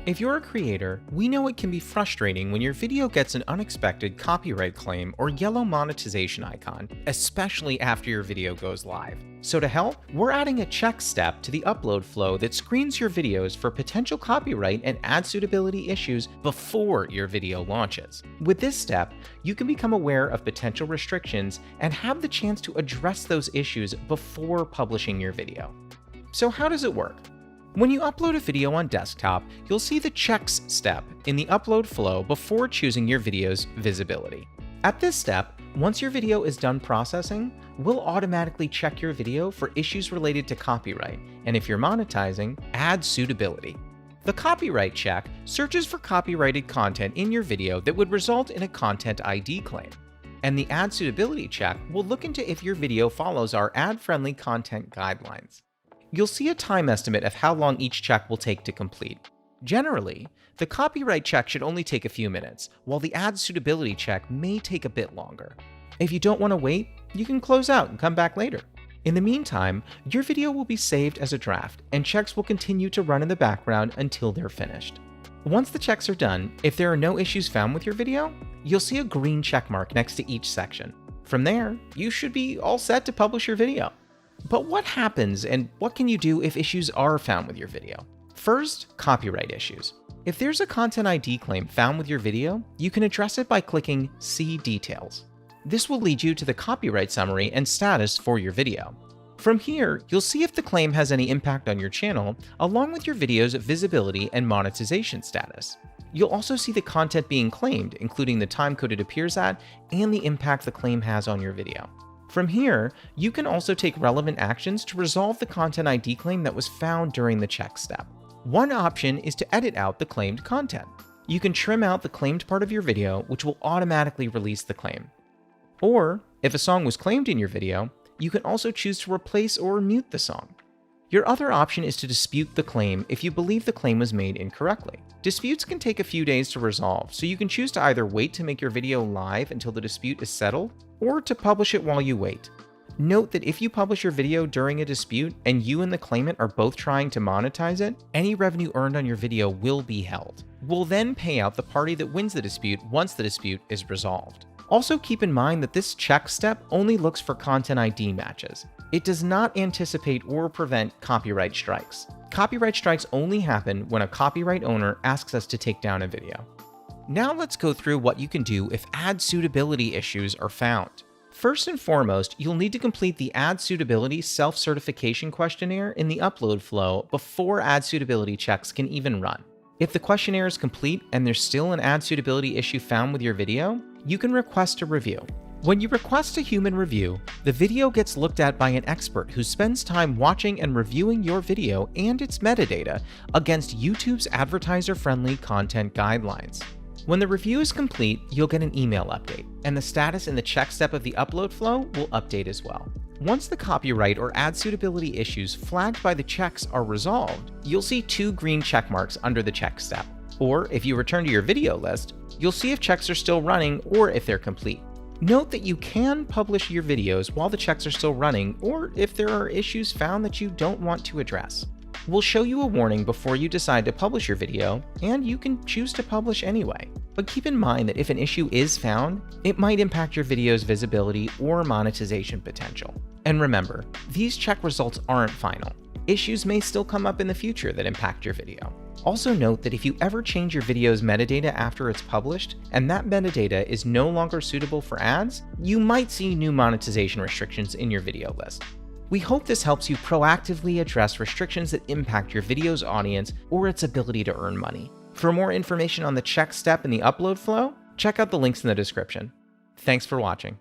If you're a creator, we know it can be frustrating when your video gets an unexpected copyright claim or yellow monetization icon, especially after your video goes live. So to help, we're adding a check step to the upload flow that screens your videos for potential copyright and ad suitability issues before your video launches. With this step, you can become aware of potential restrictions and have the chance to address those issues before publishing your video. So how does it work? When you upload a video on desktop, you'll see the checks step in the upload flow before choosing your video's visibility. At this step, once your video is done processing, we'll automatically check your video for issues related to copyright, and if you're monetizing, ad suitability. The copyright check searches for copyrighted content in your video that would result in a content ID claim. And the ad suitability check will look into if your video follows our ad-friendly content guidelines. You'll see a time estimate of how long each check will take to complete. Generally, the copyright check should only take a few minutes, while the ad suitability check may take a bit longer. If you don't want to wait, you can close out and come back later. In the meantime, your video will be saved as a draft, and checks will continue to run in the background until they're finished. Once the checks are done, if there are no issues found with your video, you'll see a green check mark next to each section. From there, you should be all set to publish your video. But what happens and what can you do if issues are found with your video? First, copyright issues. If there's a content ID claim found with your video, you can address it by clicking See Details. This will lead you to the copyright summary and status for your video. From here, you'll see if the claim has any impact on your channel, along with your video's visibility and monetization status. You'll also see the content being claimed, including the time code it appears at and the impact the claim has on your video. From here, you can also take relevant actions to resolve the content ID claim that was found during the check step. One option is to edit out the claimed content. You can trim out the claimed part of your video, which will automatically release the claim. Or, if a song was claimed in your video, you can also choose to replace or mute the song. Your other option is to dispute the claim if you believe the claim was made incorrectly. Disputes can take a few days to resolve, so you can choose to either wait to make your video live until the dispute is settled, or to publish it while you wait. Note that if you publish your video during a dispute and you and the claimant are both trying to monetize it, any revenue earned on your video will be held. We'll then pay out the party that wins the dispute once the dispute is resolved. Also keep in mind that this check step only looks for content ID matches. It does not anticipate or prevent copyright strikes. Copyright strikes only happen when a copyright owner asks us to take down a video. Now let's go through what you can do if ad suitability issues are found. First and foremost, you'll need to complete the ad suitability self-certification questionnaire in the upload flow before ad suitability checks can even run. If the questionnaire is complete and there's still an ad suitability issue found with your video, you can request a review. When you request a human review, the video gets looked at by an expert who spends time watching and reviewing your video and its metadata against YouTube's advertiser-friendly content guidelines. When the review is complete, you'll get an email update, and the status in the check step of the upload flow will update as well. Once the copyright or ad suitability issues flagged by the checks are resolved, you'll see 2 green check marks under the check step. Or if you return to your video list, you'll see if checks are still running or if they're complete. Note that you can publish your videos while the checks are still running, or if there are issues found that you don't want to address. We'll show you a warning before you decide to publish your video, and you can choose to publish anyway. But keep in mind that if an issue is found, it might impact your video's visibility or monetization potential. And remember, these check results aren't final. Issues may still come up in the future that impact your video. Also note that if you ever change your video's metadata after it's published, and that metadata is no longer suitable for ads, you might see new monetization restrictions in your video list. We hope this helps you proactively address restrictions that impact your video's audience or its ability to earn money. For more information on the check step in the upload flow, check out the links in the description. Thanks for watching.